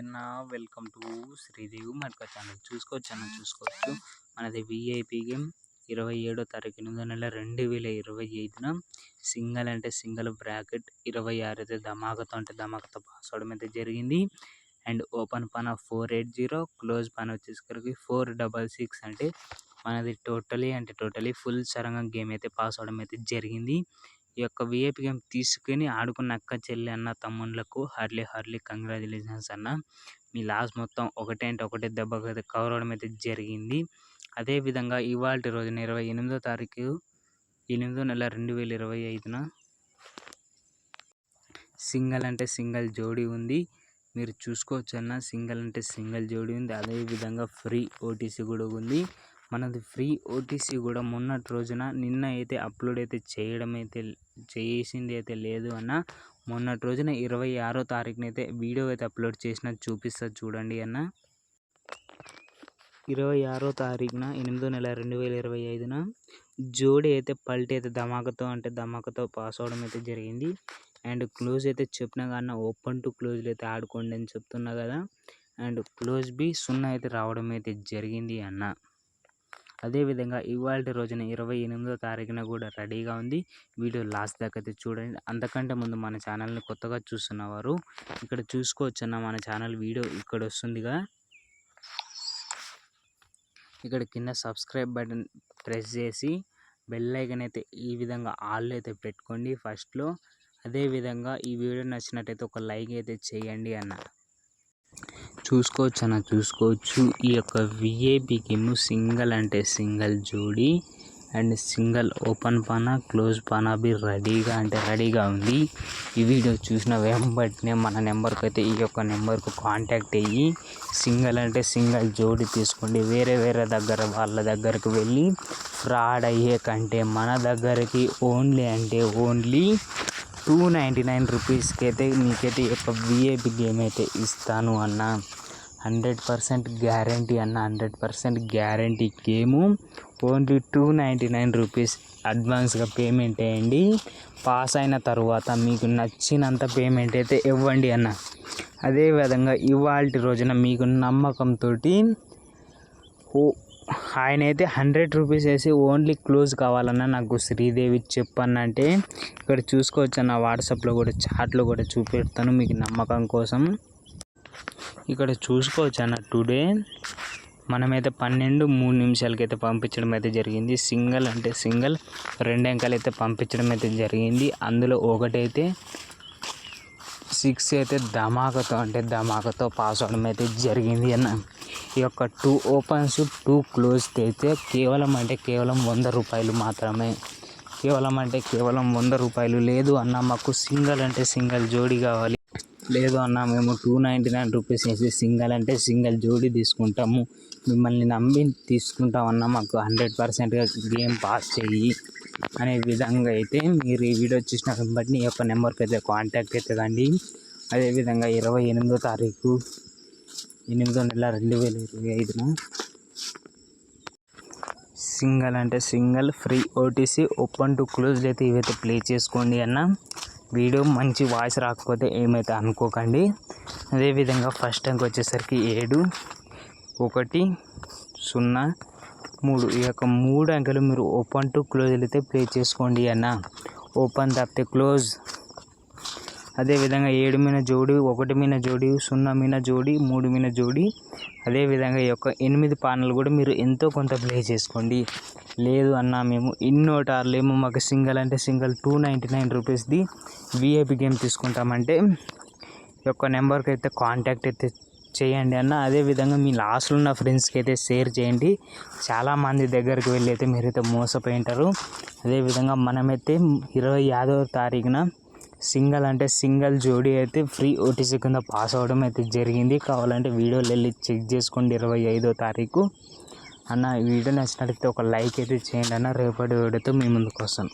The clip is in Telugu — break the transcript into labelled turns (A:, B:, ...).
A: నా వెల్కమ్ టు శ్రీదేవి మడ్క ఛానల్. చూసుకోవచ్చు మనది విఐపి గేమ్ 27వ తారీఖు 8వ నెల 2025న సింగల్ అంటే సింగల్ బ్రాకెట్ 26 అయితే ధమాకాతో పాస్ అవడం అయితే జరిగింది. అండ్ ఓపెన్ పన 480, క్లోజ్ పన వచ్చేసరికి 466. అంటే మనది టోటలీ ఫుల్ సరంగా గేమ్ అయితే పాస్ అవడం అయితే జరిగింది. ఈ యొక్క విఐపి గేమ్ తీసుకుని ఆడుకున్న అక్క చెల్లి అన్న తమ్ముళ్ళకు హార్లీ కంగ్రాచులేషన్స్ అన్న. మీ లాస్ మొత్తం ఒకటే దెబ్బకి అయితే కవర్ అవడం అయితే జరిగింది. అదేవిధంగా ఇవాళ రోజున 28వ తారీఖు 8వ నెల 2025న సింగల్ అంటే సింగల్ జోడీ ఉంది. మీరు చూసుకోవచ్చు అన్న, సింగల్ అంటే సింగల్ జోడీ ఉంది. అదేవిధంగా ఫ్రీ ఓటీసీ కూడా ఉంది. మనది ఫ్రీ ఓటీసీ కూడా మొన్నటి రోజున నిన్న అయితే అప్లోడ్ అయితే చేసింది అయితే లేదు అన్న. మొన్నటి రోజున 26వ తారీఖునైతే వీడియో అయితే అప్లోడ్ చేసిన చూపిస్తా చూడండి అన్న. 26వ తారీఖున 8వ నెల 2025న జోడీ అయితే పల్టీ అయితే ధమాకాతో పాస్ అవడం అయితే జరిగింది. అండ్ క్లోజ్ అయితే చెప్పినా కానీ ఓపెన్ టు క్లోజ్లు అయితే ఆడుకోండి అని చెప్తున్నా కదా. అండ్ క్లోజ్ బి 0 అయితే రావడం అయితే జరిగింది అన్న. అదేవిధంగా ఇవాళ రోజున 28వ తారీఖున కూడా రెడీగా ఉంది. వీడియో లాస్ట్ దాకా అయితే చూడండి. అంతకంటే ముందు మన ఛానల్ని కొత్తగా చూస్తున్నవారు ఇక్కడ చూసుకోవచ్చు అన్న, మన ఛానల్ వీడియో ఇక్కడ వస్తుందిగా. ఇక్కడ కింద సబ్స్క్రైబ్ బటన్ ప్రెస్ చేసి బెల్ ఐకాన్ అయితే ఈ విధంగా ఆల్ అయితే పెట్టుకోండి ఫస్ట్లో. అదేవిధంగా ఈ వీడియో నచ్చినట్టయితే ఒక లైక్ అయితే చేయండి అన్న. చూసుకోవచ్చు ఈ యొక్క విఐపి గేమ్ సింగల్ అంటే సింగల్ జోడీ అండ్ సింగల్ ఓపెన్ పానా క్లోజ్ పానా బి రెడీగా ఉంది. ఈ వీడియో చూసిన వెంబటనే మన నెంబర్కి అయితే ఈ యొక్క నెంబర్కు కాంటాక్ట్ అయ్యి సింగల్ అంటే సింగల్ జోడీ తీసుకోండి. వేరే వాళ్ళ దగ్గరకు వెళ్ళి ఫ్రాడ్ అయ్యే కంటే మన దగ్గరికి ఓన్లీ 299 రూపీస్కి అయితే మీకైతే ఈ యొక్క విఐపి గేమ్ అయితే ఇస్తాను అన్న. 100% గ్యారంటీ అన్న, 100% గ్యారంటీ గేము. ఓన్లీ 299 రూపీస్ అడ్వాన్స్గా పేమెంట్ వేయండి. పాస్ అయిన తర్వాత మీకు నచ్చినంత పేమెంట్ అయితే ఇవ్వండి అన్న. అదేవిధంగా ఇవాళ రోజున మీకు నమ్మకంతో ఆయన అయితే 100 రూపీస్ వేసి ఓన్లీ క్లోజ్ కావాలన్న నాకు శ్రీదేవి చెప్పన్నంటే ఇక్కడ చూసుకోవచ్చు అన్న. వాట్సాప్లో కూడా చాట్లో కూడా చూపెడతాను మీకు నమ్మకం కోసం. ఇక్కడ చూసుకోవచ్చు అన్న, టుడే మనమైతే 12:03 అయితే పంపించడం అయితే జరిగింది. సింగల్ అంటే సింగల్ 2 అంకెలు అయితే పంపించడం అయితే జరిగింది. అందులో ఒకటైతే 6 అయితే ధమాకాతో పాస్ అవడం అయితే జరిగింది అన్న. ఈ యొక్క 2 ఓపెన్స్ 2 క్లోజ్ అయితే కేవలం 100 రూపాయలు మాత్రమే. కేవలం 100 రూపాయలు. లేదు అన్న మాకు సింగల్ అంటే సింగల్ జోడీ కావాలి, లేదు అన్న మేము 299 రూపీస్ వేసి సింగల్ అంటే సింగల్ జోడీ తీసుకుంటాము, మిమ్మల్ని నమ్మి తీసుకుంటామన్నా మాకు 100%గా గేమ్ పాస్ చెయ్యి అనే విధంగా అయితే మీరు ఈ వీడియో చూసిన వెంబడి ఈ యొక్క నెంబర్కి అయితే కాంటాక్ట్ అయితే కండి. అదేవిధంగా 28వ తారీఖు 8వ నెల 2025న సింగల్ అంటే single free OTC open to క్లోజ్లు అయితే ఇవైతే ప్లే చేసుకోండి అన్న. వీడియో మంచి వాయిస్ రాకపోతే ఏమైతే అనుకోకండి. అదేవిధంగా ఫస్ట్ అంక్ వచ్చేసరికి 7, 1, 0, 3. ఈ యొక్క 3 అంకెలు మీరు ఓపెన్ టు క్లోజ్ అయితే ప్లే చేసుకోండి అన్న. ఓపెన్ తప్పితే క్లోజ్. అదేవిధంగా 7 మీద జోడీ, 1 మీద జోడీ, 0 మీద జోడీ, 3 మీద జోడీ. అదేవిధంగా ఈ యొక్క 8 పానలు కూడా మీరు ఎంతో కొంత ప్లే చేసుకోండి. లేదు అన్న మేము ఇన్నోటార్లేమో మాకు సింగల్ అంటే సింగల్ 299 రూపీస్ది విఐపి గేమ్ తీసుకుంటామంటే ఈ యొక్క నెంబర్కి అయితే కాంటాక్ట్ అయితే చేయండి అన్న. అదేవిధంగా మీ లాస్ట్లో ఉన్న ఫ్రెండ్స్కి అయితే షేర్ చేయండి. చాలామంది దగ్గరికి వెళ్ళి అయితే మీరైతే మోసపోయి ఉంటారు. అదేవిధంగా మనమైతే 25వ తారీఖున సింగల్ అంటే సింగల్ జోడీ అయితే ఫ్రీ ఓటీసీ కింద పాస్ అవ్వడం అయితే జరిగింది. కావాలంటే వీడియోలు వెళ్ళి చెక్ చేసుకోండి. 25వ తారీఖు అన్న. ఈ వీడియో నచ్చినట్లయితే ఒక లైక్ అయితే చేయండి అన్న. రేపటి వీడియోతో మీ ముందుకు వస్తాను.